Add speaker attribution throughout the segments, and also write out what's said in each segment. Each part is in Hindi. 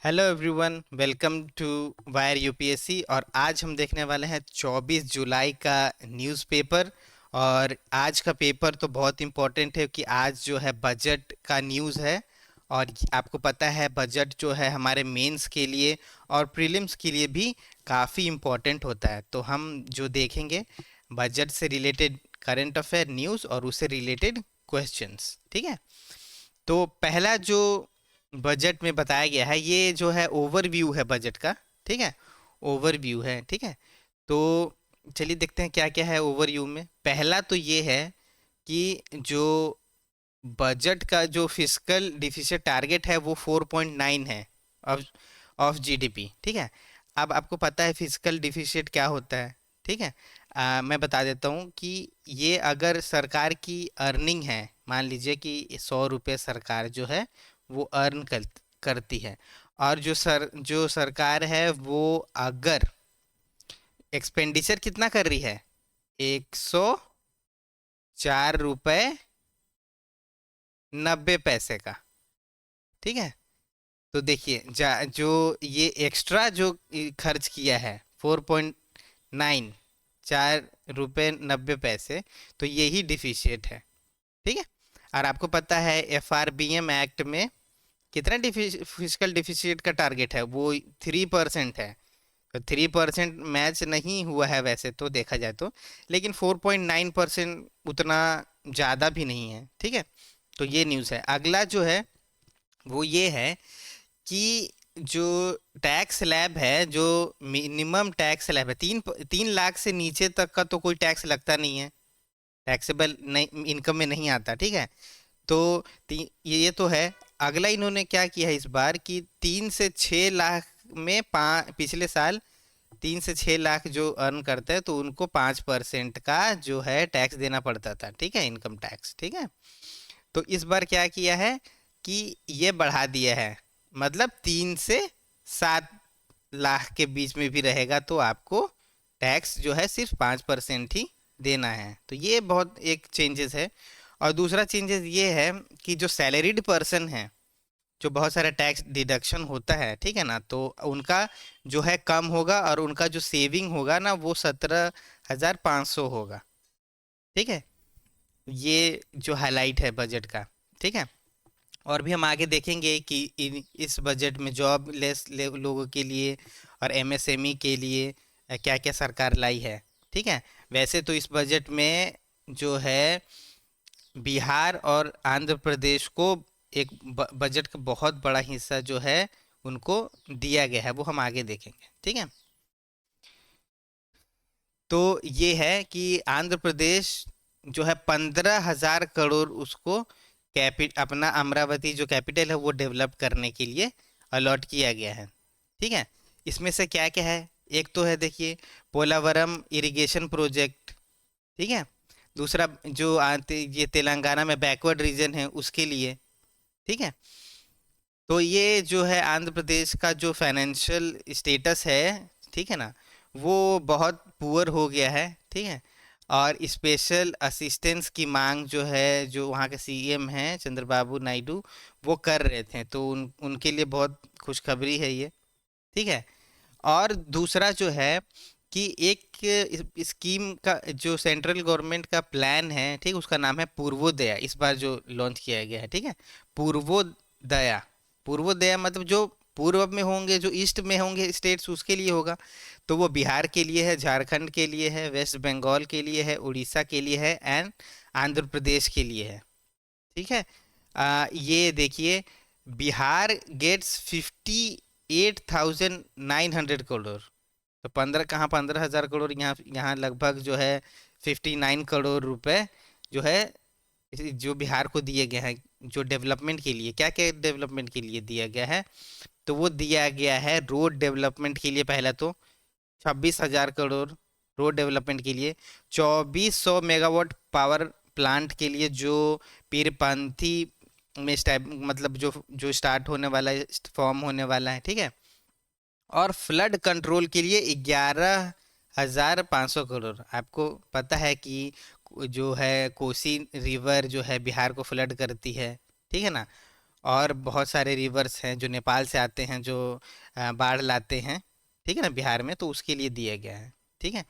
Speaker 1: Hello everyone, welcome to wire UPSC. और आज हम देखने वाले हैं 24 जुलाई का न्यूज़पेपर। और आज का पेपर तो बहुत इम्पोर्टेंट है कि आज जो है बजट का न्यूज़ है। और आपको पता है बजट जो है हमारे मेंस के लिए और प्रीलिम्स के लिए भी काफ़ी इम्पोर्टेंट होता है। तो हम जो देखेंगे बजट से रिलेटेड करंट अफेयर न्यूज़ और उससे रिलेटेड क्वेश्चंस, ठीक है। तो पहला जो बजट में बताया गया है, ये जो है ओवरव्यू है बजट का, ठीक है। ओवरव्यू है, ठीक है। तो चलिए देखते हैं क्या क्या है ओवरव्यू में। पहला तो ये है कि जो बजट का जो फिस्कल डिफिसिट टारगेट है वो 4.9 है ऑफ ऑफ जीडीपी, ठीक है। अब आपको पता है फिस्कल डिफिसिट क्या होता है, ठीक है। मैं बता देता हूँ कि ये अगर सरकार की अर्निंग है, मान लीजिए कि 100 रुपये सरकार जो है वो करती है। और जो सरकार है वो अगर एक्सपेंडिचर कितना कर रही है, 104 रुपये 90 पैसे का, ठीक है। तो देखिए जो ये एक्स्ट्रा जो खर्च किया है 4.9, 4 रुपये 90 पैसे, तो यही डिफिशिएट है, ठीक है। और आपको पता है एफआरबीएम एक्ट में कितना फिजिकल डिफिशिएट का टारगेट है, वो 3% है। तो 3% मैच नहीं हुआ है वैसे तो देखा जाए तो, लेकिन 4.9% उतना ज़्यादा भी नहीं है, ठीक है। तो ये न्यूज़ है। अगला जो है वो ये है कि जो टैक्स स्लैब है, जो मिनिमम टैक्स स्लैब है, 3 लाख से नीचे तक का तो कोई टैक्स लगता नहीं है, टैक्सेबल नहीं इनकम में नहीं आता, ठीक है। तो ये तो है। अगला इन्होंने क्या किया है इस बार कि 3 से 6 लाख में पिछले साल 3 से 6 लाख जो अर्न करते हैं तो उनको 5% का जो है टैक्स देना पड़ता था, ठीक है, इनकम टैक्स, ठीक है। तो इस बार क्या किया है कि ये बढ़ा दिया है, मतलब 3 से 7 लाख के बीच में भी रहेगा तो आपको टैक्स जो है सिर्फ 5% ही देना है। तो ये बहुत एक चेंजेस है। और दूसरा चेंजेस ये है कि जो सैलरीड पर्सन है, जो बहुत सारा टैक्स डिडक्शन होता है, ठीक है ना, तो उनका जो है कम होगा और उनका जो सेविंग होगा ना वो 17,500 होगा, ठीक है। ये जो हाईलाइट है बजट का, ठीक है। और भी हम आगे देखेंगे कि इस बजट में जॉबलेस लोगों के लिए और एमएसएमई के लिए क्या क्या सरकार लाई है, ठीक है। वैसे तो इस बजट में जो है बिहार और आंध्र प्रदेश को एक बजट का बहुत बड़ा हिस्सा जो है उनको दिया गया है, वो हम आगे देखेंगे, ठीक है। तो ये है कि आंध्र प्रदेश जो है 15,000 करोड़ उसको अपना अमरावती जो कैपिटल है वो डेवलप करने के लिए अलॉट किया गया है, ठीक है। इसमें से क्या क्या है, एक तो है देखिए पोलावरम इरिगेशन प्रोजेक्ट, ठीक है। दूसरा जो ये तेलंगाना में बैकवर्ड रीजन है उसके लिए, ठीक है। तो ये जो है आंध्र प्रदेश का जो फाइनेंशियल स्टेटस है, ठीक है ना, वो बहुत पुअर हो गया है, ठीक है। और स्पेशल असिस्टेंस की मांग जो है, जो वहाँ के सीएम हैं चंद्रबाबू नायडू, वो कर रहे थे, तो उनके लिए बहुत खुशखबरी है ये, ठीक है। और दूसरा जो है कि एक स्कीम का जो सेंट्रल गवर्नमेंट का प्लान है, ठीक, उसका नाम है पूर्वोदया, इस बार जो लॉन्च किया गया है, ठीक है। पूर्वोदया, पूर्वोदया मतलब जो पूर्व में होंगे, जो ईस्ट में होंगे स्टेट्स उसके लिए होगा। तो वो बिहार के लिए है, झारखंड के लिए है, वेस्ट बंगाल के लिए है, उड़ीसा के लिए है एंड आंध्र प्रदेश के लिए है, ठीक है। ये देखिए बिहार गेट्स 58,900 करोड़। तो 15,000 करोड़, यहाँ यहाँ लगभग जो है 59 करोड़ रुपए जो है जो बिहार को दिए गए हैं, जो डेवलपमेंट के लिए, क्या क्या डेवलपमेंट के लिए दिया गया है। तो वो दिया गया है रोड डेवलपमेंट के लिए, पहला तो 26,000 करोड़ रोड डेवलपमेंट के लिए, 2,400 मेगावाट पावर प्लांट के लिए जो पीरपंथी में मतलब जो स्टार्ट होने वाला है, फॉर्म होने वाला है, ठीक है। और फ्लड कंट्रोल के लिए 11,500 करोड़। आपको पता है कि जो है कोसी रिवर जो है बिहार को फ्लड करती है, ठीक है ना। और बहुत सारे रिवर्स हैं जो नेपाल से आते हैं, जो बाढ़ लाते हैं, ठीक है ना, बिहार में, तो उसके लिए दिया गया है। ठीक है।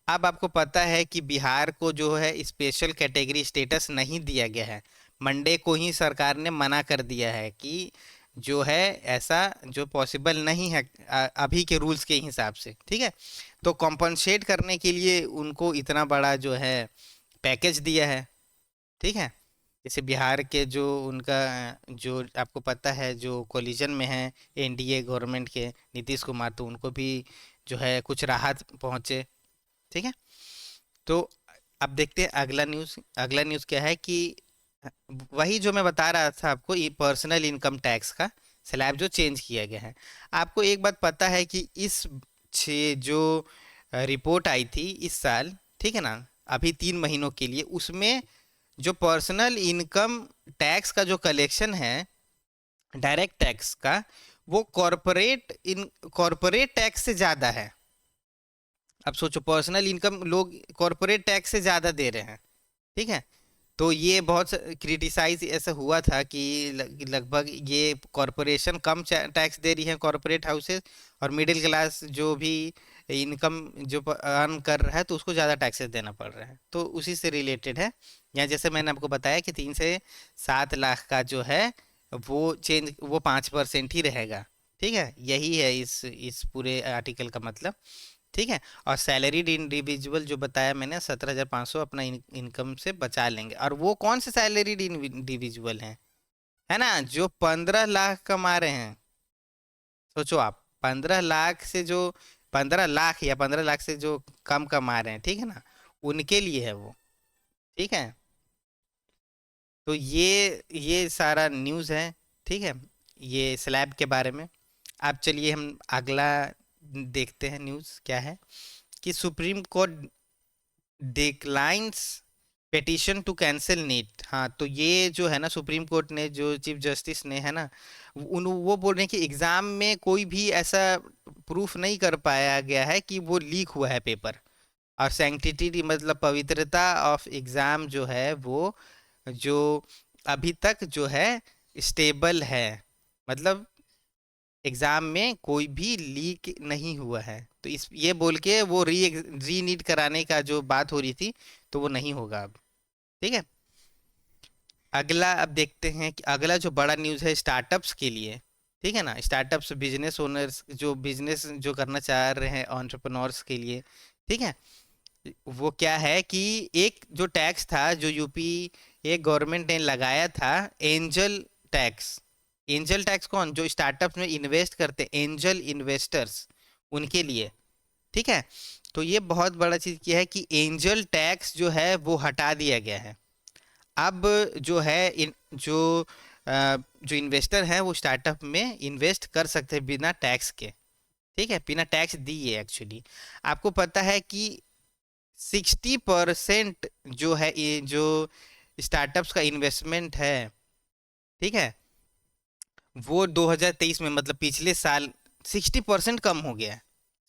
Speaker 1: अब आपको पता है कि बिहार को जो है स्पेशल कैटेगरी स्टेटस नहीं दिया गया है। मंडे को ही सरकार ने मना कर दिया है कि जो है ऐसा जो पॉसिबल नहीं है अभी के रूल्स के हिसाब से। ठीक है। तो कॉम्पनसेट करने के लिए उनको इतना बड़ा जो है पैकेज दिया है। ठीक है। जैसे बिहार के जो उनका जो आपको पता है जो कोलिजन में है एनडीए गवर्नमेंट के नीतीश कुमार, तो उनको भी जो है कुछ राहत पहुंचे। ठीक है। तो अब देखते हैं अगला न्यूज़। अगला न्यूज़ क्या है कि वही जो मैं बता रहा था आपको, ये पर्सनल इनकम टैक्स का स्लैब जो चेंज किया गया है। आपको एक बात पता है कि इस जो रिपोर्ट आई थी इस साल, ठीक है ना, अभी 3 महीनों के लिए, उसमें जो पर्सनल इनकम टैक्स का जो कलेक्शन है डायरेक्ट टैक्स का, वो कॉरपोरेट टैक्स से ज़्यादा है। अब सोचो, पर्सनल इनकम लोग कॉरपोरेट टैक्स से ज़्यादा दे रहे हैं। ठीक है। तो ये बहुत क्रिटिसाइज ऐसा हुआ था कि लगभग ये कॉरपोरेशन कम टैक्स दे रही है, कॉरपोरेट हाउसेस, और मिडिल क्लास जो भी इनकम जो अर्न कर रहा है तो उसको ज़्यादा टैक्सेस देना पड़ रहा है। तो उसी से रिलेटेड है। या जैसे मैंने आपको बताया कि 3 से 7 लाख का जो है वो 5% ही रहेगा। ठीक है। यही है इस पूरे आर्टिकल का मतलब। ठीक है। और सैलरीड इंडिविजुअल जो बताया मैंने 17,500 अपना इनकम से बचा लेंगे। और वो कौन से सैलरीड इंडिविजुअल हैं, है ना, जो 15 लाख कमा रहे हैं। सोचो आप, 15 लाख से जो 15 लाख या 15 लाख से जो कम कमा रहे हैं, ठीक है ना, उनके लिए है वो। ठीक है। तो ये सारा न्यूज़ है। ठीक है, ये स्लैब के बारे में। अब चलिए हम अगला देखते हैं न्यूज़ क्या है कि supreme court declines petition to cancel NEET. हाँ, तो ये जो है ना, सुप्रीम कोर्ट ने जो चीफ जस्टिस ने है ना, वो बोल रहे हैं कि एग्जाम में कोई भी ऐसा प्रूफ नहीं कर पाया गया है कि वो लीक हुआ है पेपर। और सैंक्टिटी मतलब पवित्रता ऑफ एग्जाम जो है वो जो अभी तक जो है स्टेबल है। मतलब एग्जाम में कोई भी लीक नहीं हुआ है। तो इस ये बोल के वो री नीट कराने का जो बात हो रही थी, तो वो नहीं होगा अब। ठीक है। अगला अब देखते हैं कि अगला जो बड़ा न्यूज़ है स्टार्टअप्स के लिए। ठीक है ना, स्टार्टअप्स बिजनेस ओनर्स जो बिजनेस जो करना चाह रहे हैं एंटरप्रेन्योर्स के लिए। ठीक है। वो क्या है कि एक जो टैक्स था जो यूपी एक गवर्नमेंट ने लगाया था, एंजल टैक्स। एंजल टैक्स कौन, जो स्टार्टअप्स में इन्वेस्ट करते, एंजल इन्वेस्टर्स, उनके लिए। ठीक है। तो ये बहुत बड़ा चीज़ क्या है कि एंजल टैक्स जो है वो हटा दिया गया है। अब जो है जो इन्वेस्टर हैं वो स्टार्टअप में इन्वेस्ट कर सकते हैं बिना टैक्स के। ठीक है, बिना टैक्स दिए। एक्चुअली आपको पता है कि 60% जो है ये जो स्टार्टअप्स का इन्वेस्टमेंट है, ठीक है, वो 2023 में मतलब पिछले साल 60% कम हो गया है।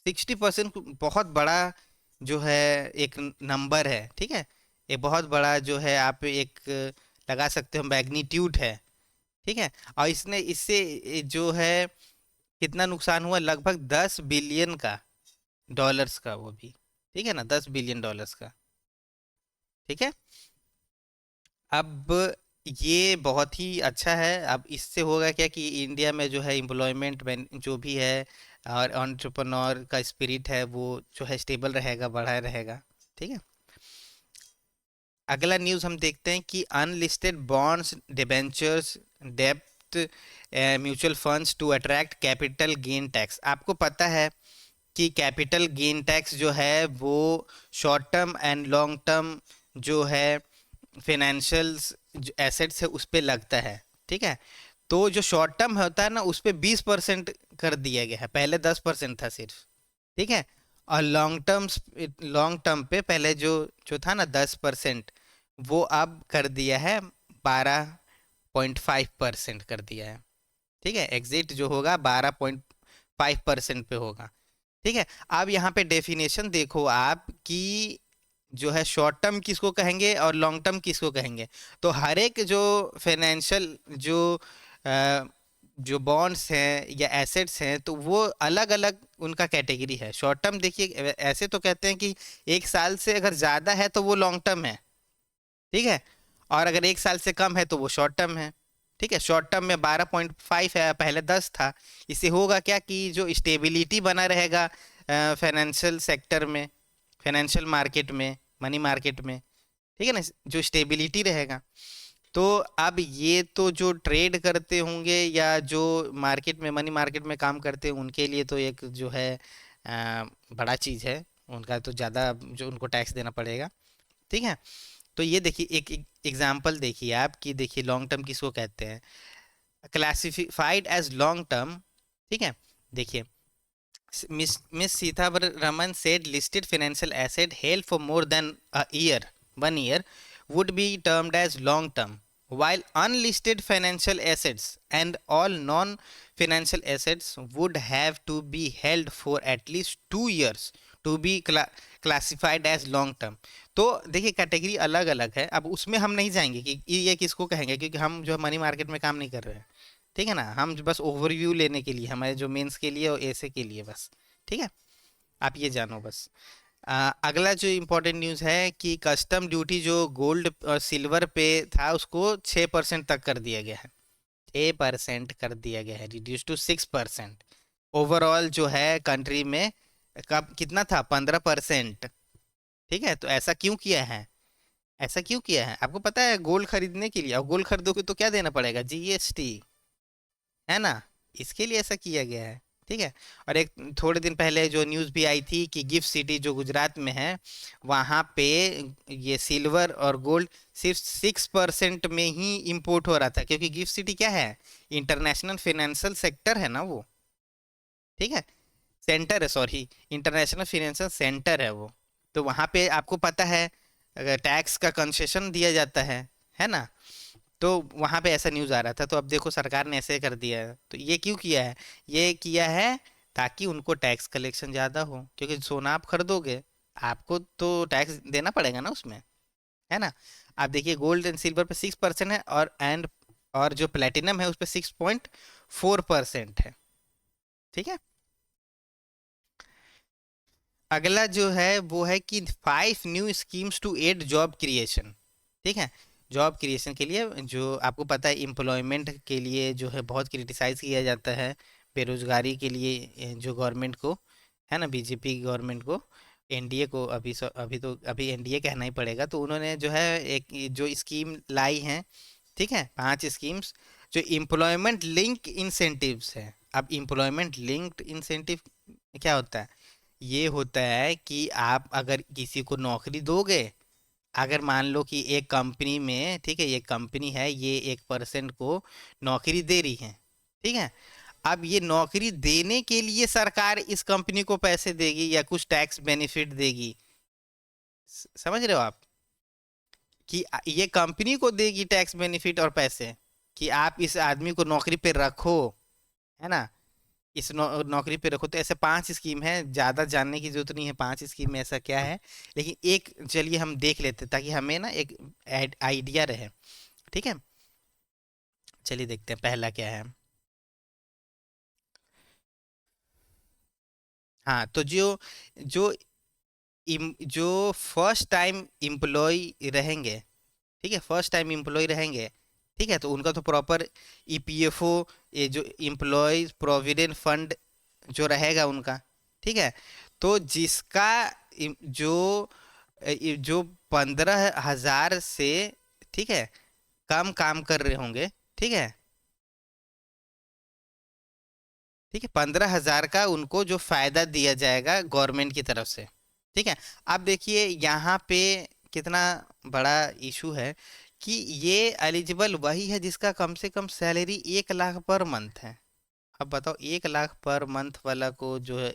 Speaker 1: 60% बहुत बड़ा जो है एक नंबर है। ठीक है। ये बहुत बड़ा जो है आप एक लगा सकते हो मैग्नीट्यूड है। ठीक है। और इसने इससे जो है कितना नुकसान हुआ, लगभग 10 बिलियन का डॉलर्स का वो भी। ठीक है ना, 10 बिलियन डॉलर्स का। ठीक है। अब ये बहुत ही अच्छा है। अब इससे होगा क्या कि इंडिया में जो है एम्प्लॉयमेंट जो भी है और एंटरप्रेन्योर का स्पिरिट है वो जो है स्टेबल रहेगा, बढ़ा रहेगा। ठीक है। अगला न्यूज़ हम देखते हैं कि अनलिस्टेड बॉन्ड्स डिबेंचर्स डेब्ट mutual funds to attract capital gain tax. आपको पता है कि कैपिटल गेन टैक्स जो है वो short term and long term जो है फिनेंशियल एसेट्स है उस पे लगता है। ठीक है। तो जो शॉर्ट टर्म होता है ना उस पे 20% कर दिया गया है, पहले 10% था सिर्फ। ठीक है। और लॉन्ग टर्म पे पहले जो जो था ना 10%, वो अब कर दिया है 12.5% कर दिया है। ठीक है। एग्जिट जो होगा 12.5% पे होगा। ठीक है। अब यहाँ पे डेफिनेशन देखो आप कि जो है शॉर्ट टर्म किसको कहेंगे और लॉन्ग टर्म किसको कहेंगे। तो हर एक जो फाइनेंशियल जो जो बॉन्ड्स हैं या एसेट्स हैं, तो वो अलग अलग उनका कैटेगरी है। शॉर्ट टर्म देखिए, ऐसे तो कहते हैं कि 1 साल से अगर ज़्यादा है तो वो लॉन्ग टर्म है, ठीक है, और अगर 1 साल से कम है तो वो शॉर्ट टर्म है। ठीक है, शॉर्ट टर्म में 12.5 है, पहले 10 था। इससे होगा क्या कि जो स्टेबिलिटी बना रहेगा फाइनेंशियल सेक्टर में, फाइनेंशियल मार्केट में, मनी मार्केट में, ठीक है ना, जो स्टेबिलिटी रहेगा। तो अब ये तो जो ट्रेड करते होंगे या जो मार्केट में, मनी मार्केट में काम करते हैं, उनके लिए तो एक जो है बड़ा चीज़ है। उनका तो ज़्यादा जो उनको टैक्स देना पड़ेगा। ठीक है, तो ये देखिए एक एग्जांपल देखिए आप, कि देखिए लॉन्ग टर्म किसको कहते हैं, क्लासिफाइड एज लॉन्ग टर्म। ठीक है, देखिए miss Sitharaman said listed financial asset held for more than a year, 1 year, would be termed as long term, while unlisted financial assets and all non-financial assets would have to be held for at least 2 years to be classified as long term। तो देखिए कैटेगरी अलग अलग है। अब उसमें हम नहीं जाएंगे कि ये किसको कहेंगे, क्योंकि हम जो मनी मार्केट में काम नहीं कर रहे हैं। ठीक है ना, हम बस ओवरव्यू लेने के लिए, हमारे जो मेंस के लिए और ऐसे के लिए बस। ठीक है, आप ये जानो बस। अगला जो इम्पोर्टेंट न्यूज़ है कि कस्टम ड्यूटी जो गोल्ड और सिल्वर पे था उसको 6% तक कर दिया गया है। 6% कर दिया गया है, रिड्यूस टू 6%। ओवरऑल जो है कंट्री में कब कितना था, 15%। ठीक है, तो ऐसा क्यों किया है, ऐसा क्यों किया है आपको पता है? गोल्ड खरीदने के लिए, और गोल्ड खरीदोगे तो क्या देना पड़ेगा, जीएसटी, है ना, इसके लिए ऐसा किया गया है। ठीक है, और एक थोड़े दिन पहले जो न्यूज़ भी आई थी कि गिफ्ट सिटी जो गुजरात में है, वहाँ पे ये सिल्वर और गोल्ड सिर्फ 6% में ही इंपोर्ट हो रहा था, क्योंकि गिफ्ट सिटी क्या है, इंटरनेशनल फाइनेंशियल सेक्टर है ना वो। ठीक है, सेंटर है, सॉरी, इंटरनेशनल फाइनेंशियल सेंटर है वो। तो वहाँ पे आपको पता है टैक्स का कंसेशन दिया जाता है ना। तो वहां पे ऐसा न्यूज़ आ रहा था, तो अब देखो सरकार ने ऐसे कर दिया है। तो ये क्यों किया है, ये किया है ताकि उनको टैक्स कलेक्शन ज़्यादा हो, क्योंकि सोना आप खरीदोगे, आपको तो टैक्स देना पड़ेगा ना उसमें, है ना। आप देखिए गोल्ड एंड सिल्वर पे 6% है, और जो प्लेटिनम है उस पे 6.4% है। ठीक है, अगला जो है वो है कि 5 new schemes to add job creation. ठीक है, जॉब क्रिएशन के लिए, जो आपको पता है एम्प्लॉयमेंट के लिए जो है बहुत क्रिटिसाइज किया जाता है, बेरोजगारी के लिए जो गवर्नमेंट को, है ना, बीजेपी गवर्नमेंट को, एनडीए को, अभी एनडीए कहना ही पड़ेगा। तो उन्होंने जो है एक जो स्कीम लाई है, ठीक है, 5 स्कीम्स जो एम्प्लॉयमेंट लिंक इंसेंटिव्स है। अब एम्प्लॉयमेंट लिंक्ड इंसेंटिव क्या होता है, ये होता है कि आप अगर किसी को नौकरी दोगे, अगर मान लो कि एक कंपनी में, ठीक है, ये कंपनी है, ये 1% को नौकरी दे रही है। ठीक है, अब ये नौकरी देने के लिए सरकार इस कंपनी को पैसे देगी या कुछ टैक्स बेनिफिट देगी। समझ रहे हो आप, कि ये कंपनी को देगी टैक्स बेनिफिट और पैसे, कि आप इस आदमी को नौकरी पे रखो, है ना, इस नौकरी पे रखो। तो ऐसे 5 स्कीम है, ज़्यादा जानने की जरूरत नहीं है 5 स्कीम में ऐसा क्या है, लेकिन एक चलिए हम देख लेते हैं ताकि हमें ना एक आइडिया रहे। ठीक है, चलिए देखते हैं पहला क्या है। हाँ, तो जो जो जो फर्स्ट टाइम एम्प्लॉय रहेंगे, ठीक है, फर्स्ट टाइम एम्प्लॉय रहेंगे, ठीक है, तो उनका तो प्रॉपर ईपीएफओ, ये जो एम्प्लॉयज प्रोविडेंट फंड जो रहेगा उनका। ठीक है, तो जिसका जो जो 15,000 से, ठीक है, कम काम कर रहे होंगे, ठीक है, ठीक है, 15,000 का उनको जो फायदा दिया जाएगा गवर्नमेंट की तरफ से। ठीक है, अब देखिए यहाँ पे कितना बड़ा इशू है, कि ये एलिजिबल वही है जिसका कम से कम सैलरी 1 लाख पर मंथ है। अब बताओ 1 लाख पर मंथ वाला को जो है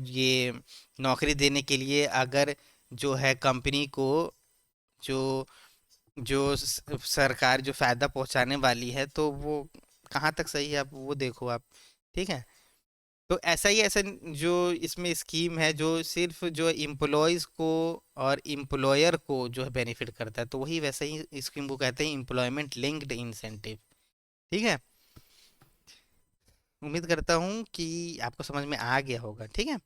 Speaker 1: ये नौकरी देने के लिए, अगर जो है कंपनी को जो जो सरकार जो फायदा पहुंचाने वाली है, तो वो कहाँ तक सही है, आप वो देखो आप। ठीक है, तो ऐसा ही ऐसा जो इसमें स्कीम है जो सिर्फ जो इम्प्लॉयज को और इम्प्लॉयर को जो है बेनिफिट करता है, तो वही वैसा ही स्कीम को कहते हैं एम्प्लॉयमेंट लिंक्ड इंसेंटिव। ठीक है, उम्मीद करता हूँ कि आपको समझ में आ गया होगा। ठीक है,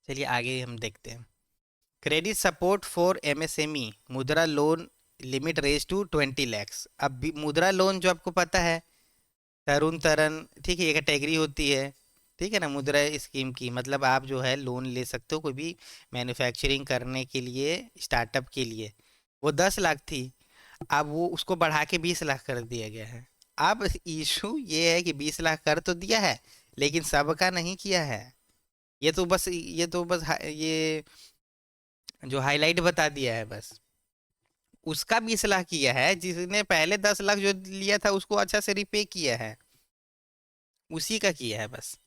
Speaker 1: चलिए आगे हम देखते हैं। Credit support for MSME, Mudra loan limit raise to 20 lakhs। अब मुद्रा लोन जो आपको पता है, तरुण तरन, ठीक है, ये कैटेगरी होती है। ठीक है ना, मुद्रा स्कीम की मतलब आप जो है लोन ले सकते हो कोई भी मैन्युफैक्चरिंग करने के लिए, स्टार्टअप के लिए। वो 10 लाख थी, अब वो उसको बढ़ा के 20 लाख कर दिया गया है। अब इशू ये है कि 20 लाख कर तो दिया है, लेकिन सबका नहीं किया है। ये जो हाईलाइट बता दिया है बस। उसका 20 लाख किया है, जिसने पहले 10 लाख जो लिया था उसको अच्छा से रिपे किया है, उसी का किया है बस।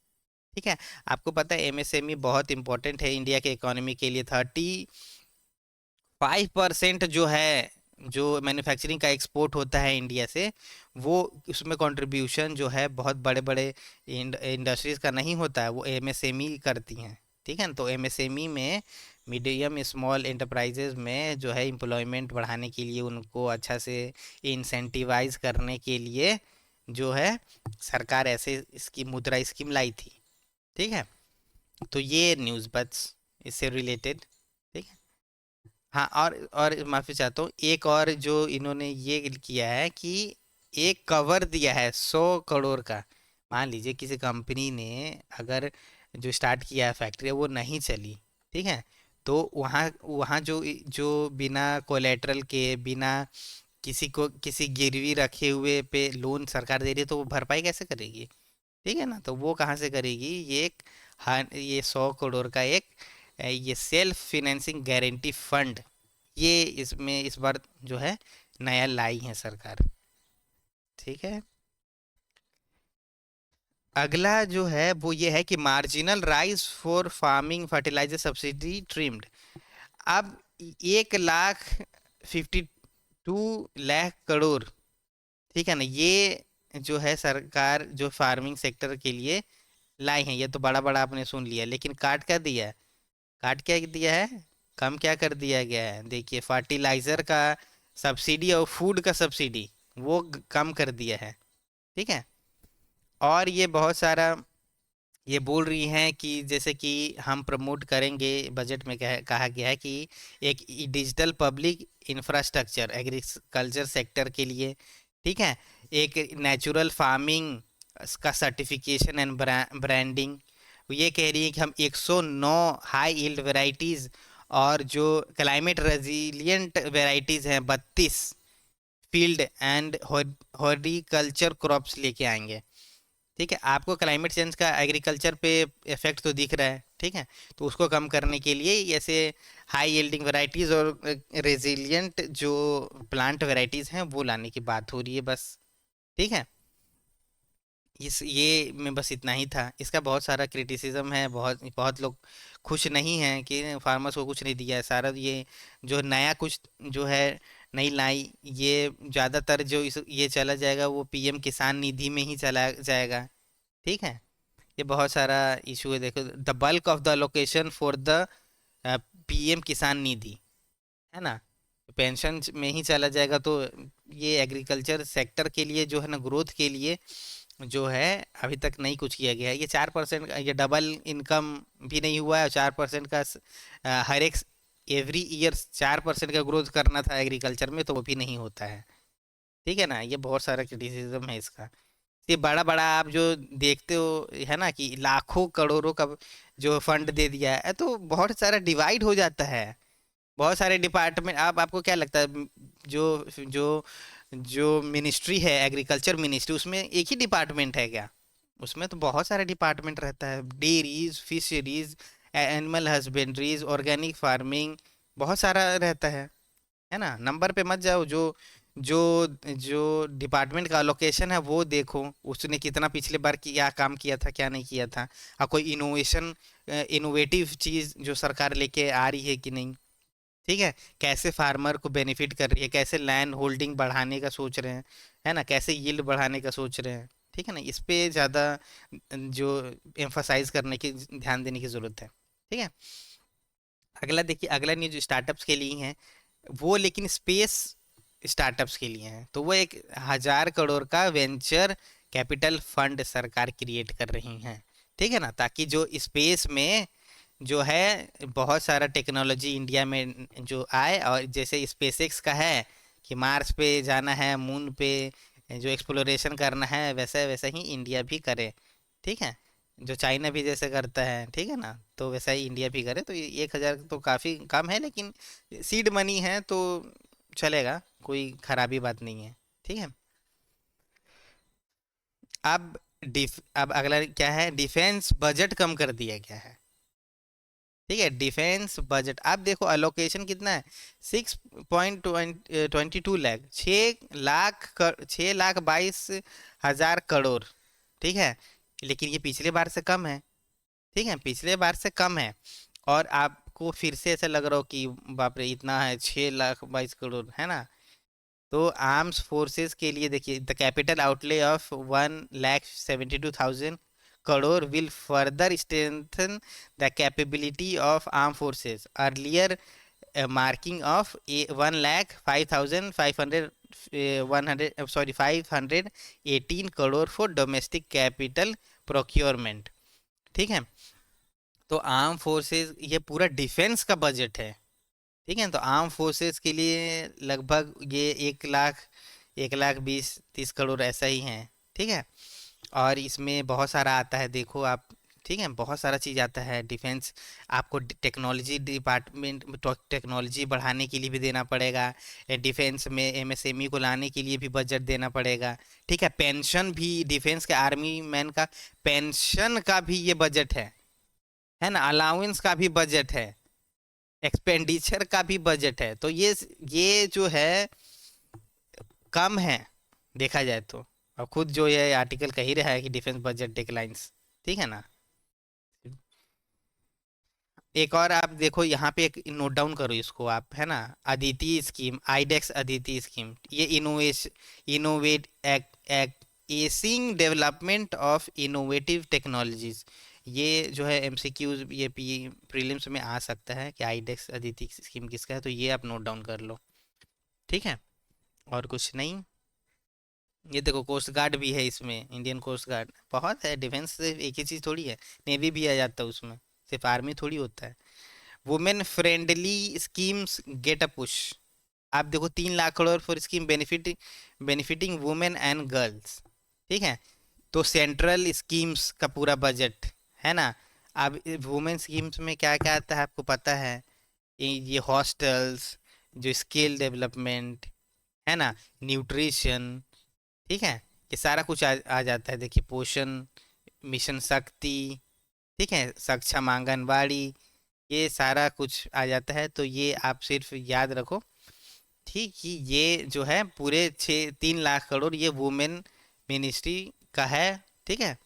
Speaker 1: ठीक है, आपको पता है एमएसएमई बहुत इंपॉर्टेंट है इंडिया के इकोनॉमी के लिए। 35% जो है, जो मैन्युफैक्चरिंग का एक्सपोर्ट होता है इंडिया से, वो उसमें कंट्रीब्यूशन जो है बहुत बड़े बड़े इंडस्ट्रीज का नहीं होता है, वो एमएसएमई करती हैं। ठीक है ना, तो एमएसएमई में, मीडियम स्मॉल एंटरप्राइजेज में जो है एम्प्लॉयमेंट बढ़ाने के लिए, उनको अच्छा से इंसेंटिवाइज करने के लिए जो है सरकार ऐसे इसकी मुद्रा स्कीम लाई थी। ठीक है, तो ये न्यूज़ बस इससे रिलेटेड। ठीक है, हाँ, और माफ़ी चाहता हूँ, एक और जो इन्होंने ये किया है कि एक कवर दिया है 100 करोड़ का। मान लीजिए किसी कंपनी ने अगर जो स्टार्ट किया है फैक्ट्री, वो नहीं चली, ठीक है, तो वहाँ वहाँ जो जो बिना कोलेटरल के, बिना किसी को किसी गिरवी रखे हुए पे लोन सरकार दे रही है, तो वो भरपाई कैसे करेगी? ठीक है ना, तो वो कहाँ से करेगी? ये एक, हाँ, ये 100 करोड़ का एक ये सेल्फ फिनेंसिंग गारंटी फंड, ये इसमें इस बार जो है नया लाई है सरकार। ठीक है, अगला जो है वो ये है कि marginal rise for farming fertiliser subsidy trimmed. अब 1,52,00,000 करोड़, ठीक है ना, ये जो है सरकार जो फार्मिंग सेक्टर के लिए लाई हैं, ये तो बड़ा बड़ा आपने सुन लिया, लेकिन काट क्या दिया है? काट क्या दिया है? कम क्या कर दिया गया है? देखिए, फर्टिलाइजर का सब्सिडी और फूड का सब्सिडी वो कम कर दिया है। ठीक है, और ये बहुत सारा ये बोल रही हैं कि जैसे कि हम प्रमोट करेंगे, बजट में कहा गया है कि एक digital public infrastructure agriculture sector के लिए। ठीक है, एक नेचुरल फार्मिंग का सर्टिफिकेशन एंड ब्रांडिंग। ये कह रही है कि हम 109 हाई यील्ड वेराइटीज़ और जो क्लाइमेट रेजिलिएंट वेराइटीज़ हैं 32 फील्ड एंड हॉर्टिकल्चर क्रॉप्स लेके आएंगे। ठीक है, आपको क्लाइमेट चेंज का एग्रीकल्चर पे इफेक्ट तो दिख रहा है। ठीक है, तो उसको कम करने के लिए ऐसे हाई यील्डिंग वैरायटीज़ और रेजिलिएंट जो प्लांट वैरायटीज़ हैं वो लाने की बात हो रही है बस। ठीक है, इस ये में बस इतना ही था। इसका बहुत सारा क्रिटिसिज्म है, बहुत बहुत लोग खुश नहीं हैं कि फार्मर्स को कुछ नहीं दिया है। सारा ये जो नया कुछ जो है नई लाई, ये ज़्यादातर जो ये चला जाएगा वो पीएम किसान निधि में ही चला जाएगा। ठीक है, ये बहुत सारा इशू है। देखो, the bulk of the location for the PM किसान निधि, है ना, पेंशन में ही चला जाएगा। तो ये एग्रीकल्चर सेक्टर के लिए जो है ना, ग्रोथ के लिए जो है अभी तक नहीं कुछ किया गया है। ये 4%, ये डबल इनकम भी नहीं हुआ है, और 4% का हर एक एवरी ईयर 4% का ग्रोथ करना था एग्रीकल्चर में, तो वो भी नहीं होता है। ठीक है ना, ये बहुत सारा क्रिटिसिज्म है इसका। ये बड़ा बड़ा आप जो देखते हो है ना कि लाखों करोड़ों का जो फंड दे दिया है, तो बहुत सारा डिवाइड हो जाता है, बहुत सारे डिपार्टमेंट। आपको क्या लगता है, जो जो जो मिनिस्ट्री है, एग्रीकल्चर मिनिस्ट्री, उसमें एक ही डिपार्टमेंट है क्या? उसमें तो बहुत सारे डिपार्टमेंट रहता है, dairies, fisheries, animal husbandries, organic farming, बहुत सारा रहता है ना। नंबर पे मत जाओ, जो जो जो डिपार्टमेंट का लोकेशन है वो देखो, उसने कितना पिछले बार क्या काम किया था, क्या नहीं किया था, और कोई इनोवेशन, इनोवेटिव चीज़ जो सरकार लेके आ रही है कि नहीं। ठीक है, कैसे फार्मर को बेनिफिट कर रही है, कैसे लैंड होल्डिंग बढ़ाने का सोच रहे हैं, है ना, कैसे यील्ड बढ़ाने का सोच रहे हैं। ठीक है ना, इस पे ज़्यादा जो एम्फसाइज करने की, ध्यान देने की ज़रूरत है। ठीक है, अगला देखिए, अगला न्यूज स्टार्टअप्स के लिए है वो, लेकिन स्पेस स्टार्टअप्स के लिए हैं। तो वो 1,000 करोड़ का वेंचर कैपिटल फंड सरकार क्रिएट कर रही हैं, ठीक है ना, ताकि जो स्पेस में जो है बहुत सारा टेक्नोलॉजी इंडिया में जो आए, और जैसे स्पेसएक्स का है कि मार्स पे जाना है, मून पे जो एक्सप्लोरेशन करना है, वैसा वैसा ही इंडिया भी करे, ठीक है। जो चाइना भी जैसे करता है, ठीक है ना, तो वैसा ही इंडिया भी करे। तो ये 1,000 तो काफ़ी कम है, लेकिन सीड मनी है तो चलेगा, कोई खराबी बात नहीं है, ठीक है। अब अगला क्या है, डिफेंस बजट कम कर दिया गया है, ठीक है। डिफेंस बजट आप देखो, अलोकेशन कितना है, 6.22 लाख, 6,22,000 करोड़, ठीक है। लेकिन ये पिछले बार से कम है, ठीक है, पिछले बार से कम है। और आपको फिर से ऐसा लग रहा हो कि बाप रे इतना है, 6,22,000 करोड़ है ना। तो आर्म्स फोर्सेस के लिए देखिए, the capital outlay of 1,72,000 crore will further strengthen the capability of arm forces, earlier marking of 1,05,500 518 crore for domestic capital procurement, ठीक है। तो आर्म फोर्सेस ये पूरा डिफेंस का बजट है, ठीक है। तो आर्म फोर्सेस के लिए लगभग ये 1,20,30 करोड़ ऐसा ही है, ठीक है। और इसमें बहुत सारा आता है, देखो आप, ठीक है, बहुत सारा चीज़ आता है डिफेंस। आपको टेक्नोलॉजी डिपार्टमेंट, टेक्नोलॉजी बढ़ाने के लिए भी देना पड़ेगा, डिफेंस में एमएसएमई को लाने के लिए भी बजट देना पड़ेगा, ठीक है। पेंशन भी डिफेंस के आर्मी मैन का पेंशन का भी ये बजट है ना, अलाउंस का भी बजट है, एक्सपेंडिचर का भी बजट है। तो ये जो है कम है देखा जाए तो। अब खुद जो ये आर्टिकल कह ही रहा है कि डिफेंस बजट डिक्लाइंस, ठीक है ना। एक और आप देखो यहाँ पे, एक नोट डाउन करो इसको आप, है ना, Aditi scheme, iDEX Aditi scheme, ये innovate acing development of innovative technologies. ये जो है एमसीक्यूज, ये पी प्रीलिम्स में आ सकता है कि आईडेक्स अदिति स्कीम किसका है, तो ये आप नोट डाउन कर लो, ठीक है। और कुछ नहीं। ये देखो कोस्ट गार्ड भी है इसमें, इंडियन कोस्ट गार्ड बहुत है, डिफेंस सिर्फ एक ही चीज़ थोड़ी है, नेवी भी आ जाता है उसमें, सिर्फ आर्मी थोड़ी होता है। Women friendly schemes get a push, आप देखो 3 lakh crore for scheme benefiting women and girls, ठीक है। तो सेंट्रल स्कीम्स का पूरा बजट, है ना। अब वुमेन स्कीम्स में क्या क्या आता है आपको पता है, ये हॉस्टल्स, जो स्किल डेवलपमेंट, है ना, न्यूट्रिशन, ठीक है, ये सारा कुछ आ जाता है। देखिए पोषण मिशन शक्ति, ठीक है, सक्षम आंगनबाड़ी, ये सारा कुछ आ जाता है। तो ये आप सिर्फ याद रखो, ठीक, कि ये जो है पूरे 3 लाख करोड़ ये वुमेन मिनिस्ट्री का है, ठीक है।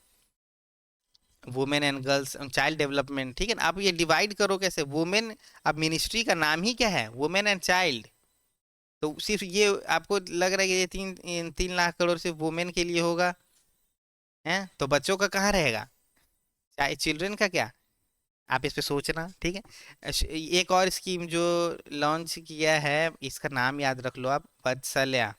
Speaker 1: Women and girls child development, ठीक है ना। आप ये डिवाइड करो कैसे, वुमेन, अब मिनिस्ट्री का नाम ही क्या है, वुमेन एंड चाइल्ड। तो सिर्फ ये आपको लग रहा है कि ये 3 लाख करोड़ सिर्फ वुमेन के लिए होगा, है, तो बच्चों का कहाँ रहेगा, चाहे चिल्ड्रन का क्या। आप इस पे सोचना, ठीक है। एक और स्कीम जो लॉन्च किया है, इसका नाम याद रख लो आप, वत्सल्या,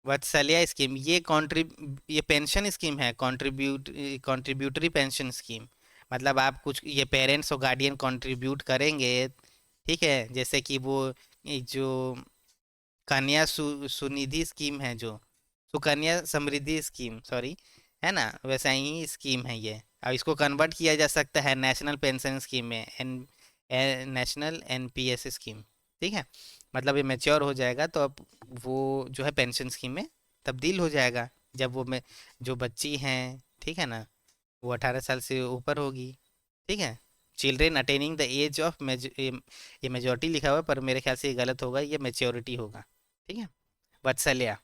Speaker 1: वत्सल्या स्कीम, ये पेंशन स्कीम है, कॉन्ट्रीब्यूटरी पेंशन स्कीम। मतलब आप कुछ, ये पेरेंट्स और गार्डियन कंट्रीब्यूट करेंगे, ठीक है। जैसे कि वो ये जो कन्या सुनिधि स्कीम है, जो सुकन्या समृद्धि स्कीम, सॉरी, है ना, वैसा ही स्कीम है ये। अब इसको कन्वर्ट किया जा सकता है नेशनल पेंशन स्कीम में, नेशनल एनपीएस स्कीम, ठीक है। मतलब ये मैच्योर हो जाएगा तो अब वो जो है पेंशन स्कीम में तब्दील हो जाएगा, जब वो में जो बच्ची हैं, ठीक है ना, वो 18 साल से ऊपर होगी, ठीक है। Children attaining the age of, ये मेजोरिटी लिखा हुआ है पर मेरे ख्याल से ये गलत होगा, ये मेच्योरिटी होगा, ठीक है। वत्सल्या,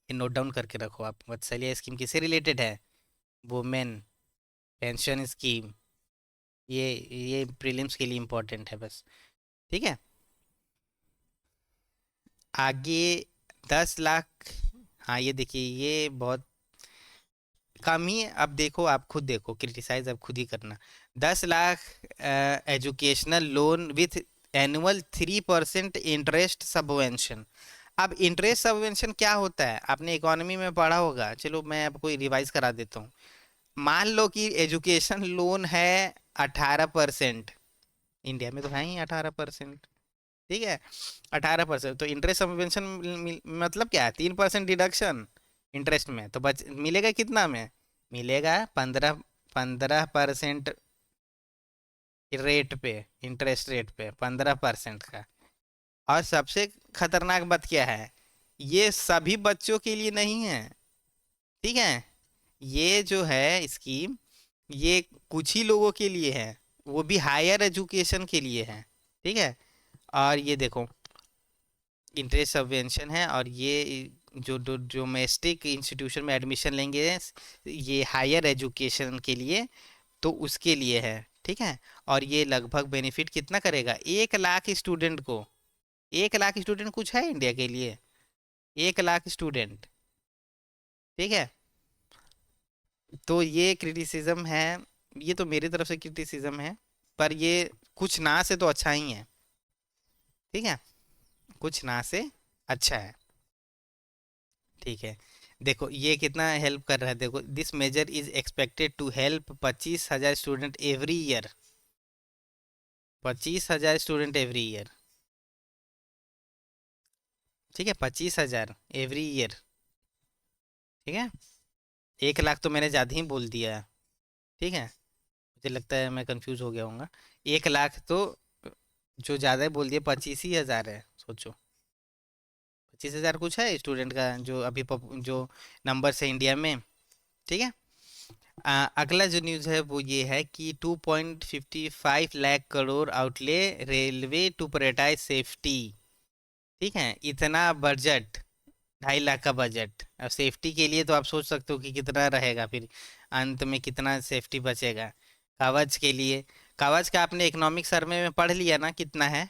Speaker 1: ये नोट डाउन करके रखो आप, वत्सल्या स्कीम किससे रिलेटेड है, वुमेन पेंशन स्कीम। ये प्रीलिम्स के लिए इम्पोर्टेंट है बस, ठीक है। आगे 10 लाख, हाँ ये देखिए ये बहुत कम ही है। अब देखो, आप खुद देखो, क्रिटिसाइज अब खुद ही करना। 10 lakh educational loan with annual 3% interest subvention. अब इंटरेस्ट सबवेंशन क्या होता है, आपने इकोनॉमी में पढ़ा होगा, चलो मैं आपको रिवाइज करा देता हूँ। मान लो कि एजुकेशन लोन है 18%, इंडिया में तो है ही 18%, ठीक है। 18%, तो इंटरेस्ट सबवेंशन मतलब क्या है, 3% डिडक्शन इंटरेस्ट में, तो बच मिलेगा कितना में, मिलेगा 15% रेट पे, इंटरेस्ट रेट पे 15% का। और सबसे खतरनाक बात क्या है, ये सभी बच्चों के लिए नहीं है, ठीक है। ये जो है स्कीम, ये कुछ ही लोगों के लिए है, वो भी हायर एजुकेशन के लिए है, ठीक है। और ये देखो इंटरेस्ट सबवेंशन है, और ये जो डोमेस्टिक इंस्टीट्यूशन में एडमिशन लेंगे, ये हायर एजुकेशन के लिए, तो उसके लिए है, ठीक है। और ये लगभग बेनिफिट कितना करेगा, 1 लाख स्टूडेंट को। 1 लाख स्टूडेंट कुछ है इंडिया के लिए, 1 लाख स्टूडेंट, ठीक है। तो ये क्रिटिसिज्म है, ये तो मेरी तरफ से क्रिटिसिज्म है, पर ये कुछ ना से तो अच्छा ही है, ठीक है, कुछ ना से अच्छा है, ठीक है। देखो ये कितना हेल्प कर रहा है, देखो this measure is expected to help 25,000 student every year, 25,000 student every year, ठीक है, 25,000 एवरी ईयर, ठीक है। 1 लाख तो मैंने ज़्यादा ही बोल दिया, ठीक है, मुझे लगता है मैं कंफ्यूज हो गया हूँगा। 1 लाख तो जो ज़्यादा बोल दिया, 25 ही हज़ार है, सोचो 25,000 कुछ है स्टूडेंट का, जो अभी जो नंबर है इंडिया में, ठीक है। अगला जो न्यूज़ है वो ये है कि 2.55 lakh crore outlay railway to prioritise safety, ठीक है, इतना बजट, 2.5 लाख का बजट, अब सेफ्टी के लिए तो आप सोच सकते हो कि कितना रहेगा फिर, अंत में कितना सेफ्टी बचेगा। कवच के लिए, कवच का आपने इकोनॉमिक सर्वे में पढ़ लिया ना, कितना है,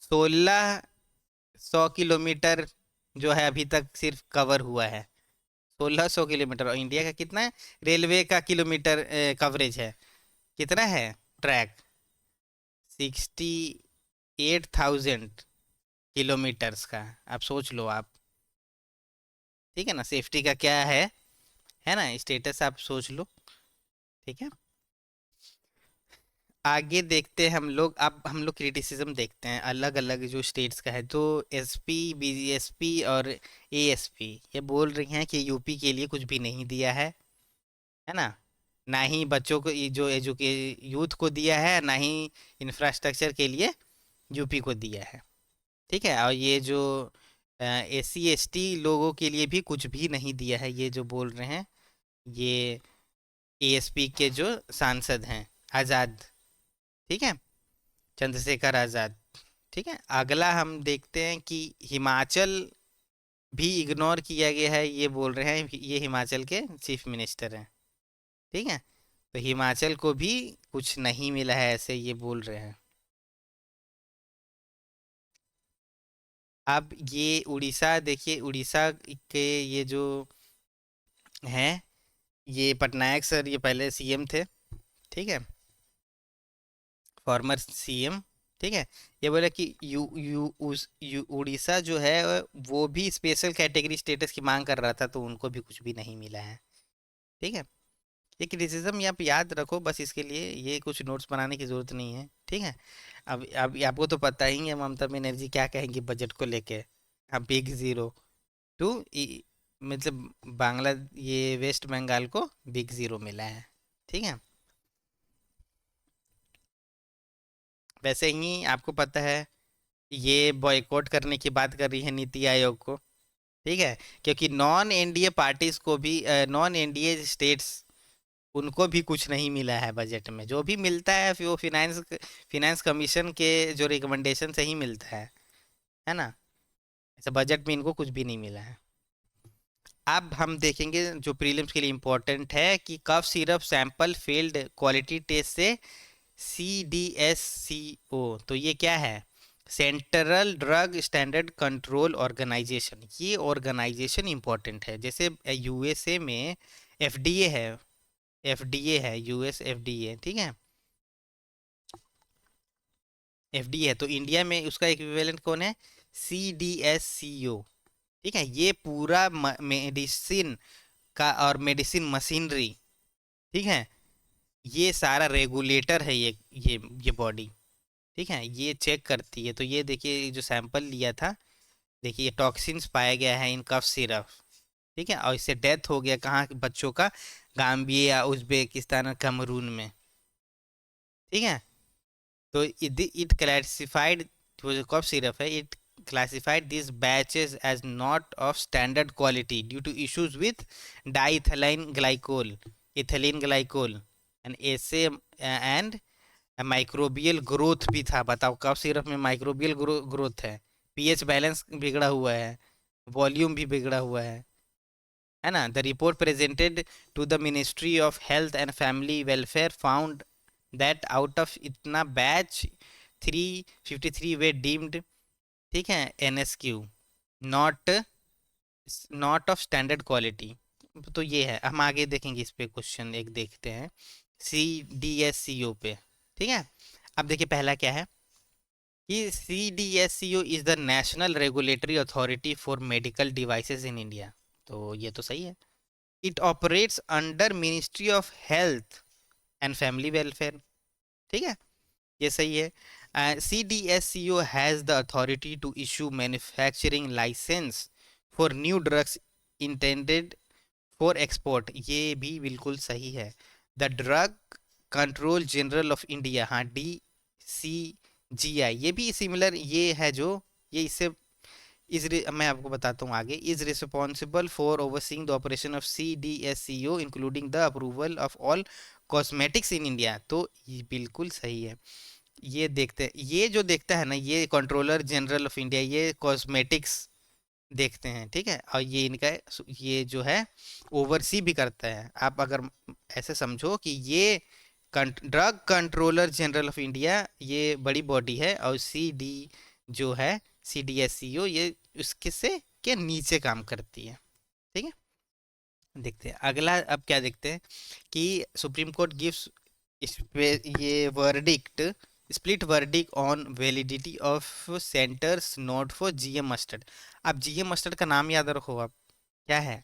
Speaker 1: 1600 किलोमीटर जो है अभी तक सिर्फ कवर हुआ है, 1600 किलोमीटर। और इंडिया का कितना है रेलवे का किलोमीटर कवरेज है, कितना है ट्रैक, 68,000 किलोमीटर्स का, आप सोच लो आप, ठीक है ना, सेफ्टी का क्या है ना स्टेटस, आप सोच लो, ठीक है। आगे देखते हैं हम लोग, अब हम लोग क्रिटिसिज्म देखते हैं अलग अलग जो स्टेट्स का है, तो एसपी, बीएसपी और एएसपी ये बोल रही हैं कि यूपी के लिए कुछ भी नहीं दिया है ना, ना ही बच्चों को ये जो एजुके यूथ को दिया है, ना ही इंफ्रास्ट्रक्चर के लिए यूपी को दिया है, ठीक है। और ये जो एससी एसटी लोगों के लिए भी कुछ भी नहीं दिया है, ये जो बोल रहे हैं ये एएसपी के जो सांसद हैं, आज़ाद, ठीक है, चंद्रशेखर आज़ाद, ठीक है। अगला हम देखते हैं कि हिमाचल भी इग्नोर किया गया है, ये बोल रहे हैं, ये हिमाचल के चीफ मिनिस्टर हैं, ठीक है। तो हिमाचल को भी कुछ नहीं मिला है, ऐसे ये बोल रहे हैं। अब ये उड़ीसा देखिए, उड़ीसा के ये जो हैं, ये पटनायक सर, ये पहले सीएम थे, ठीक है, फॉर्मर सीएम, ठीक है। ये बोला कि उड़ीसा जो है वो भी स्पेशल कैटेगरी स्टेटस की मांग कर रहा था, तो उनको भी कुछ भी नहीं मिला है, ठीक है। ये क्रिटिसिज्म ये आप याद रखो बस, इसके लिए ये कुछ नोट्स बनाने की ज़रूरत नहीं है, ठीक है। अब आपको तो पता ही है ममता बनर्जी क्या कहेंगी बजट को लेके, अब बिग ज़ीरो टू, मतलब बांग्ला, ये वेस्ट बंगाल को बिग ज़ीरो मिला है, ठीक है। वैसे ही आपको पता है ये बॉयकॉट करने की बात कर रही है नीति आयोग को, ठीक है, क्योंकि नॉन एनडीए पार्टीज को भी, नॉन एनडीए स्टेट्स, उनको भी कुछ नहीं मिला है बजट में, जो भी मिलता है फिर वो फिनांस फिनांस कमीशन के जो रिकमेंडेशन से ही मिलता है ना, ऐसा बजट में इनको कुछ भी नहीं मिला है। अब हम देखेंगे जो प्रीलिम्स के लिए इम्पोर्टेंट है कि cough syrup sample failed quality test से CDSCO, तो ये क्या है, central drug standard control organisation, ये ऑर्गेनाइजेशन इंपॉर्टेंट है, जैसे यूएसए में एफडीए है, एफडीए है यूएस एफडीए, ठीक है, एफडीए है, तो इंडिया में उसका इक्विवेलेंट कौन है, CDSCO, ठीक है, ये पूरा मेडिसिन का और मेडिसिन मशीनरी, ठीक है, ये सारा रेगुलेटर है ये बॉडी, ठीक है, ये चेक करती है। तो ये देखिए, ये जो सैंपल लिया था, देखिए ये टॉक्सिन्स पाया गया है इन कफ सिरप, ठीक है, और इससे डेथ हो गया कहाँ, बच्चों का, गाम्बिया, उज्बेकिस्तान और कमरून में, ठीक है। तो इट क्लासिफाइड, वो जो कफ सिरप है, it classified these batches as not of standard quality due to issues with diethylene glycol, ethylene glycol, and ऐसे and माइक्रोबियल ग्रोथ भी था। बताओ, कफ सिरप में माइक्रोबियल ग्रोथ है, पीएच बैलेंस बिगड़ा हुआ है, वॉल्यूम भी बिगड़ा हुआ है ना। The report presented to the ministry of health and family welfare found that out of इतना बैच 353 वे डीम्ड, ठीक है, NSQ not not of standard quality. तो ये है, हम आगे देखेंगे इस पे, क्वेश्चन एक देखते हैं सी डी एस सी ओ पे, ठीक है। अब देखिए पहला क्या है कि C D S C O is the national regulatory authority for medical devices in India. तो ये तो सही है। It operates under ministry of health and family welfare, ठीक है, ये सही है। C D S C O has the authority to issue manufacturing licence for new drugs intended for export, ये भी बिल्कुल सही है। The drug control general of India, हाँ, डी सी जी आई, ये भी सिमिलर ये है, जो ये इससे मैं आपको बताता हूँ आगे, is responsible for overseeing the operation of C D S C O including the approval of all cosmetics in India. तो ये बिल्कुल सही है। ये देखते हैं, ये जो देखता है ना, ये कंट्रोलर जनरल ऑफ इंडिया, ये कॉस्मेटिक्स देखते हैं, ठीक है, और ये इनका ये जो है ओवरसी भी करता है। आप अगर ऐसे समझो कि ये drug controller general of India ये बड़ी बॉडी है, और सी डी जो है सी डी एस सी ओ, ये उसके से के नीचे काम करती है, ठीक है। देखते हैं अगला, अब क्या देखते हैं कि सुप्रीम कोर्ट गिव्स इस पे ये verdict, split verdict on validity of centres note for GM mustard. अब जीएम मस्टर्ड का नाम याद रखो आप, क्या है,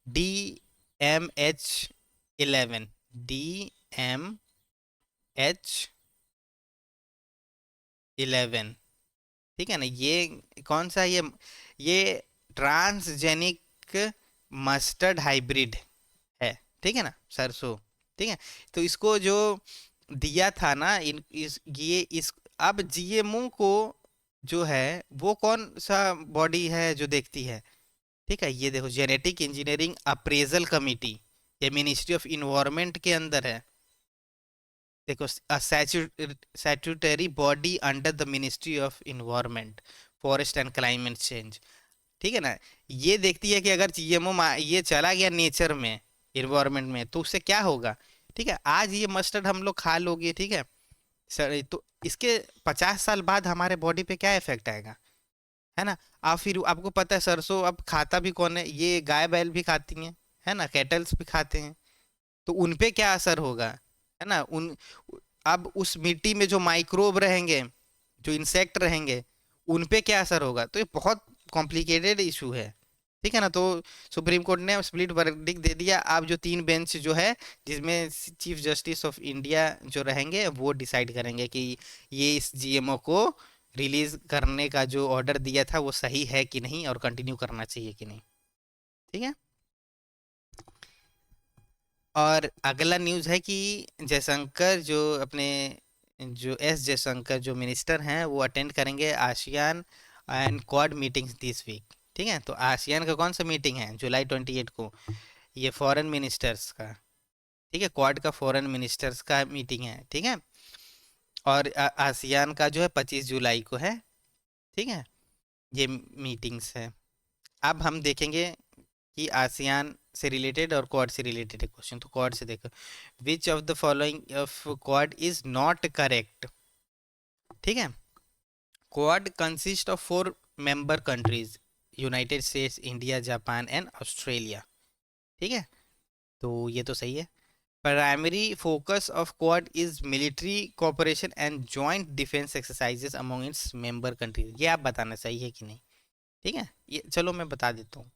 Speaker 1: DMH11, DMH11, ठीक है ना। ये कौन सा, ये ट्रांसजेनिक मस्टर्ड हाइब्रिड है, ठीक है ना, सरसों, ठीक है। तो इसको जो दिया था ना, इन इस अब जीएमओ को जो है वो कौन सा बॉडी है जो देखती है, ठीक है, ये देखो, जेनेटिक इंजीनियरिंग अप्रेजल कमिटी, ये मिनिस्ट्री ऑफ इन्वायरमेंट के अंदर है। देखो, statutory body under the ministry of environment, forest and climate change, ठीक है ना। ये देखती है कि अगर जीएमओ ये चला गया नेचर में, इन्वायरमेंट में, तो उससे क्या होगा, ठीक है। आज ये मस्टर्ड हम लोग खा लोगे, ठीक है सर, तो इसके 50 साल बाद हमारे बॉडी पे क्या इफेक्ट आएगा, है ना। आप फिर आपको पता है सरसों अब खाता भी कौन है, ये गाय बैल भी खाती हैं, है ना, कैटल्स भी खाते हैं। तो उन पे क्या असर होगा, है ना, उन अब उस मिट्टी में जो माइक्रोब रहेंगे, जो इंसेक्ट रहेंगे, उन पे क्या असर होगा। तो ये बहुत कॉम्प्लिकेटेड इशू है, ठीक है ना। तो सुप्रीम कोर्ट ने स्प्लिट वर्डिक्ट दे दिया। अब जो 3 बेंच जो है, जिसमें चीफ जस्टिस ऑफ इंडिया जो रहेंगे, वो डिसाइड करेंगे कि ये इस जीएमओ को रिलीज करने का जो ऑर्डर दिया था वो सही है कि नहीं, और कंटिन्यू करना चाहिए कि नहीं, ठीक है। और अगला न्यूज़ है कि जयशंकर जो अपने, जो एस जयशंकर जो मिनिस्टर हैं, वो अटेंड करेंगे ASEAN and Quad meetings this week, ठीक है। तो आसियान का कौन सा मीटिंग है, जुलाई 28 को, ये फॉरेन मिनिस्टर्स का, ठीक है, क्वाड का फॉरेन मिनिस्टर्स का मीटिंग है, ठीक है। और आसियान का जो है 25 जुलाई को है, ठीक है, ये मीटिंग्स है। अब हम देखेंगे कि आसियान से रिलेटेड और क्वाड से रिलेटेड है क्वेश्चन। तो क्वाड से देखो, which of the following of quad is not correct, ठीक है। Quad consist of 4 member countries, United states, India, Japan and Australia, ठीक है। तो ये तो सही है। Primary focus of quad is military cooperation and joint defence exercises among its member countries, ये आप बताना सही है कि नहीं। ठीक है, ये चलो मैं बता देता हूँ।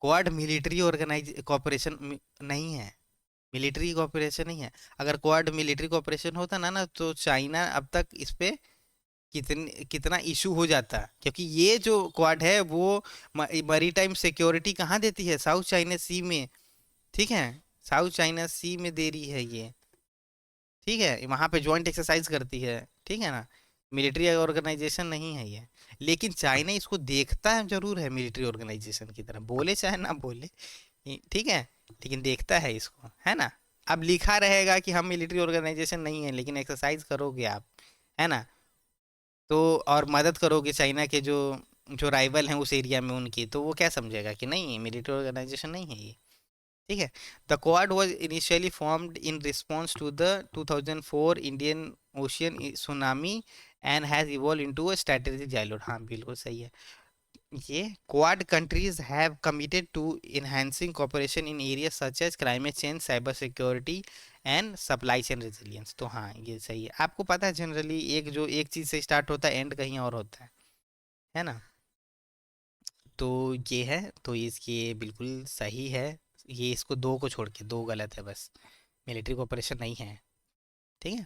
Speaker 1: क्वाड मिलिट्री ऑर्गेनाइज कॉपरेशन नहीं है, मिलिट्री कॉपरेशन नहीं है। अगर क्वाड मिलिट्री कॉपरेशन होता ना ना तो चाइना अब तक इस पे कितना इशू हो जाता, क्योंकि ये जो क्वाड है वो मरी टाइम सिक्योरिटी कहाँ देती है, साउथ चाइना सी में। ठीक है, साउथ चाइना सी में दे रही है ये। ठीक है, वहां पे ज्वाइंट एक्सरसाइज करती है। ठीक है ना, मिलिट्री ऑर्गेनाइजेशन नहीं है ये। लेकिन चाइना इसको देखता है जरूर है मिलिट्री ऑर्गेनाइजेशन की तरह, बोले चाहे ना बोले। ठीक है, लेकिन देखता है इसको, है ना। अब लिखा रहेगा कि हम मिलिट्री ऑर्गेनाइजेशन नहीं है, लेकिन एक्सरसाइज करोगे आप, है ना, तो और मदद करोगे चाइना के जो जो राइवल हैं उस एरिया में उनकी, तो वो क्या समझेगा कि नहीं मिलिट्री ऑर्गेनाइजेशन नहीं है ये। ठीक है, the Quad was initially formed in response to the 2004 Indian Ocean tsunami and has evolve into a strategic dialogue. हाँ बिल्कुल सही है। ये Quad countries have committed to enhancing cooperation in areas such as climate change, cyber security and supply chain resilience. तो हाँ ये सही है। आपको पता है जनरली एक जो एक चीज़ से स्टार्ट होता है एंड कहीं और होता है ना। तो ये है, तो इसकी बिल्कुल सही है। ये इसको दो को छोड़ के दो गलत है बस, मिलिट्री कोऑपरेशन नहीं है। ठीक है,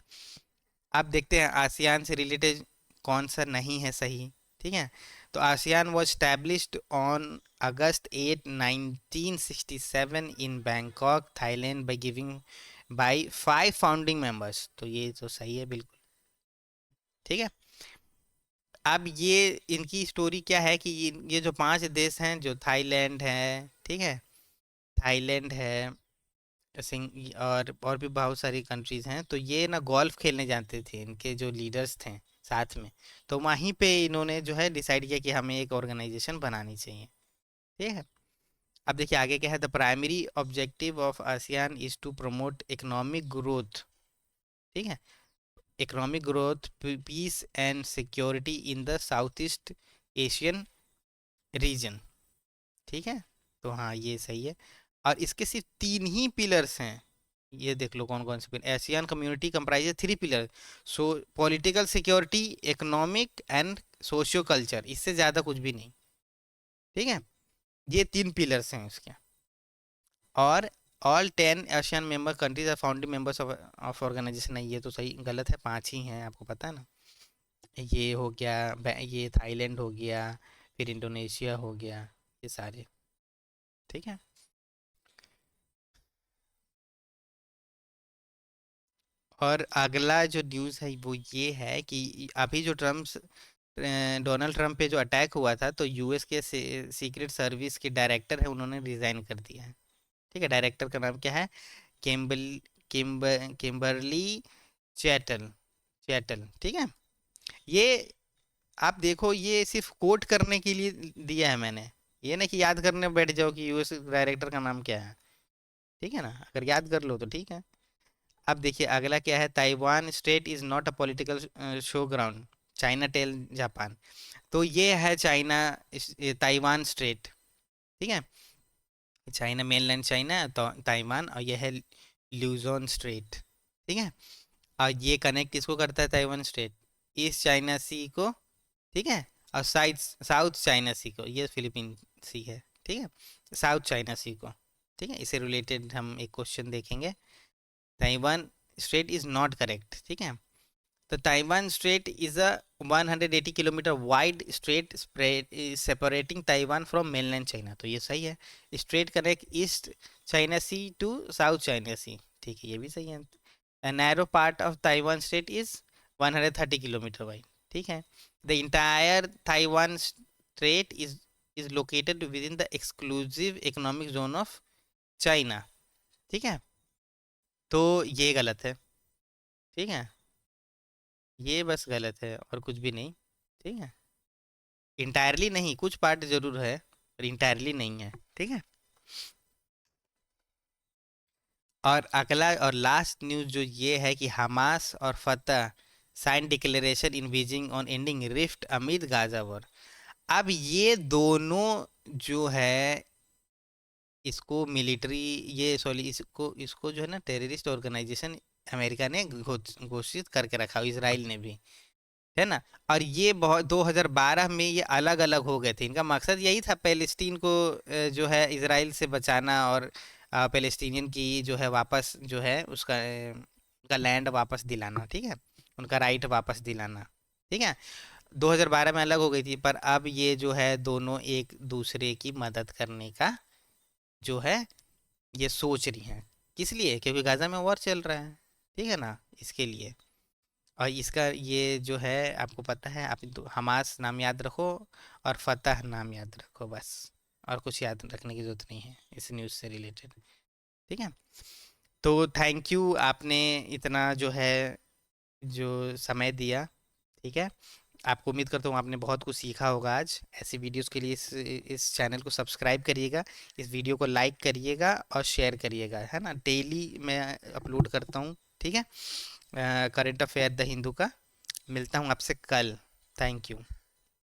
Speaker 1: अब देखते हैं आसियान से रिलेटेड कौन सा नहीं है सही। ठीक है, तो ASEAN was established on August 8 1967 in Bangkok Thailand by 5 founding members. तो ये तो सही है बिल्कुल। ठीक है, अब ये इनकी स्टोरी क्या है कि ये जो 5 देश हैं, जो थाईलैंड है, ठीक है, थाईलैंड है, और भी बहुत सारी कंट्रीज हैं, तो ये ना गोल्फ खेलने जाते थे, इनके जो लीडर्स थे साथ में। तो वहीं पे इन्होंने जो है डिसाइड किया कि हमें एक ऑर्गेनाइजेशन बनानी चाहिए। ठीक है, अब देखिए आगे क्या है। The primary objective of ASEAN is to promote economic growth. ठीक है, economic growth, peace and security in the South East Asian region. ठीक है, तो हाँ ये सही है। और इसके सिर्फ 3 ही पिलर्स हैं। ये देख लो कौन कौन से pillar. Asian community comprises 3 pillar, so political security, economic and socio culture, इससे ज़्यादा कुछ भी नहीं। ठीक है, ये 3 पिलर्स हैं इसके। और all 10 Asian member countries are founding members of organisation. नहीं ये तो सही गलत है, 5 ही हैं, आपको पता है ना। ये हो गया, ये थाईलैंड हो गया, फिर इंडोनेशिया हो गया, ये सारे। ठीक है, और अगला जो न्यूज़ है वो ये है कि अभी जो डोनाल्ड ट्रंप पे जो अटैक हुआ था, तो यूएस के सीक्रेट सर्विस के डायरेक्टर है, उन्होंने रिजाइन कर दिया है। ठीक है, डायरेक्टर का नाम क्या है, किम्बल किम्बरली चैटल चैटल। ठीक है, ये आप देखो, ये सिर्फ कोट करने के लिए दिया है मैंने, ये ना कि याद करने बैठ जाओ कि यूएस डायरेक्टर का नाम क्या है। ठीक है ना, अगर याद कर लो तो ठीक है। अब देखिए अगला क्या है। Taiwan state is not a political show ground, China tell Japan. तो ये है चाइना, ताइवान स्टेट। ठीक है, चाइना मेनलैंड चाइना, तो ताइवान, और ये है ल्यूजोन स्ट्रेट। ठीक है, और ये कनेक्ट किसको करता है, ताइवान स्टेट, ईस्ट चाइना सी को। ठीक है, और साउथ चाइना सी को, ये फिलीपीन सी है। ठीक है, साउथ चाइना सी को। ठीक है, इससे रिलेटेड हम एक क्वेश्चन देखेंगे। Taiwan strait is not correct. ठीक है, तो Taiwan strait is a 180 kilometre wide strait spread separating Taiwan from mainland China. तो ये सही है, strait connect East China Sea to South China Sea. ठीक है, ये भी सही है। A narrow part of Taiwan state is 130 kilometer wide. ठीक है, the entire Taiwan strait is located within the exclusive economic zone of China. ठीक है, तो ये गलत है। ठीक है, ये बस गलत है और कुछ भी नहीं। ठीक है, इंटायरली नहीं, कुछ पार्ट जरूर है पर इंटायरली नहीं है। ठीक है, और अगला और लास्ट न्यूज़ जो ये है कि हमास और Fatah sign declaration in Beijing on ending rift amid Gaza war. अब ये दोनों जो है, इसको मिलिट्री, ये सॉरी, इसको इसको जो है ना टेररिस्ट ऑर्गेनाइजेशन अमेरिका ने घोषित करके रखा, इसराइल ने भी। है ना। और ये बहुत 2012 में ये अलग अलग हो गए थे। इनका मकसद यही था पैलेस्टीन को जो है इजराइल से बचाना, और पैलेस्टीनियन की जो है वापस जो है उसका उनका लैंड वापस दिलाना, ठीक है, उनका राइट वापस दिलाना, ठीक है। 2012 में अलग हो गई थी, पर अब ये जो है दोनों एक दूसरे की मदद करने का जो है ये सोच रही हैं। किस लिए? क्योंकि गाजा में वॉर चल रहा है, ठीक है ना, इसके लिए। और इसका ये जो है आपको पता है, आप हमास नाम याद रखो और फतह नाम याद रखो बस, और कुछ याद रखने की ज़रूरत नहीं है इस न्यूज़ से रिलेटेड, ठीक है। तो थैंक यू, आपने इतना जो है जो समय दिया, ठीक है। आपको उम्मीद करता हूँ आपने बहुत कुछ सीखा होगा आज। ऐसी वीडियोस के लिए इस चैनल को सब्सक्राइब करिएगा, इस वीडियो को लाइक करिएगा और शेयर करिएगा, है ना। डेली मैं अपलोड करता हूँ, ठीक है, करंट अफेयर द हिंदू का। मिलता हूँ आपसे कल। Thank you.